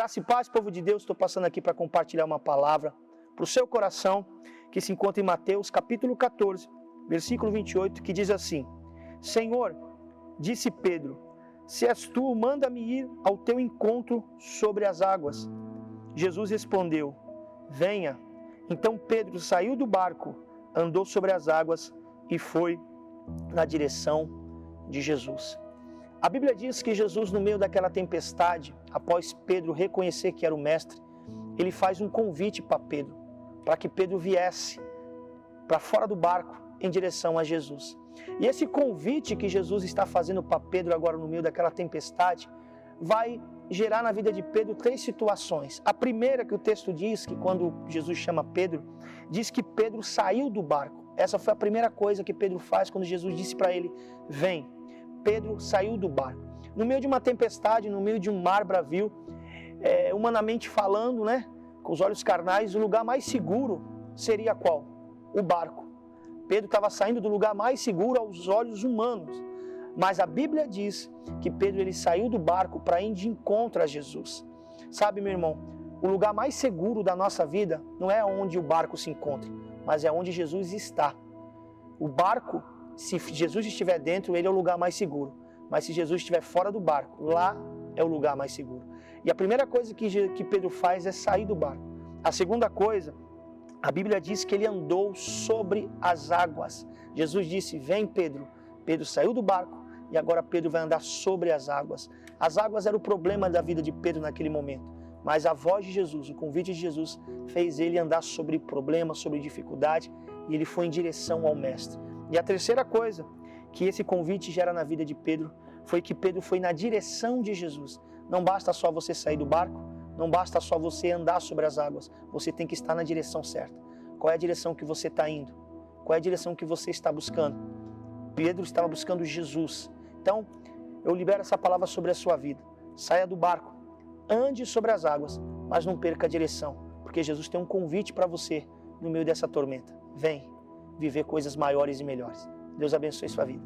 Graça e paz, povo de Deus, estou passando aqui para compartilhar uma palavra para o seu coração, que se encontra em Mateus capítulo 14, versículo 28, que diz assim: Senhor, disse Pedro, se és tu, manda-me ir ao teu encontro sobre as águas. Jesus respondeu, venha. Então Pedro saiu do barco, andou sobre as águas e foi na direção de Jesus. A Bíblia diz que Jesus, no meio daquela tempestade, após Pedro reconhecer que era o mestre, ele faz um convite para Pedro, para que Pedro viesse para fora do barco em direção a Jesus. E esse convite que Jesus está fazendo para Pedro agora no meio daquela tempestade, vai gerar na vida de Pedro 3 situações. A primeira que o texto diz, que quando Jesus chama Pedro, diz que Pedro saiu do barco. Essa foi a primeira coisa que Pedro faz quando Jesus disse para ele, vem. Pedro saiu do barco. No meio de uma tempestade, no meio de um mar bravio, humanamente falando, né, com os olhos carnais, o lugar mais seguro seria qual? O barco. Pedro estava saindo do lugar mais seguro aos olhos humanos. Mas a Bíblia diz que Pedro ele saiu do barco para ir de encontro a Jesus. Sabe, meu irmão, o lugar mais seguro da nossa vida não é onde o barco se encontra, mas é onde Jesus está. O barco, se Jesus estiver dentro, ele é o lugar mais seguro. Mas se Jesus estiver fora do barco, lá é o lugar mais seguro. E a primeira coisa que Pedro faz é sair do barco. A segunda coisa, a Bíblia diz que ele andou sobre as águas. Jesus disse, vem Pedro. Pedro saiu do barco e agora Pedro vai andar sobre as águas. As águas eram o problema da vida de Pedro naquele momento. Mas a voz de Jesus, o convite de Jesus, fez ele andar sobre problemas, sobre dificuldade, e ele foi em direção ao Mestre. E a terceira coisa que esse convite gera na vida de Pedro foi que Pedro foi na direção de Jesus. Não basta só você sair do barco, não basta só você andar sobre as águas, você tem que estar na direção certa. Qual é a direção que você está indo? Qual é a direção que você está buscando? Pedro estava buscando Jesus. Então, eu libero essa palavra sobre a sua vida. Saia do barco, ande sobre as águas, mas não perca a direção, porque Jesus tem um convite para você no meio dessa tormenta. Vem viver coisas maiores e melhores. Deus abençoe sua vida.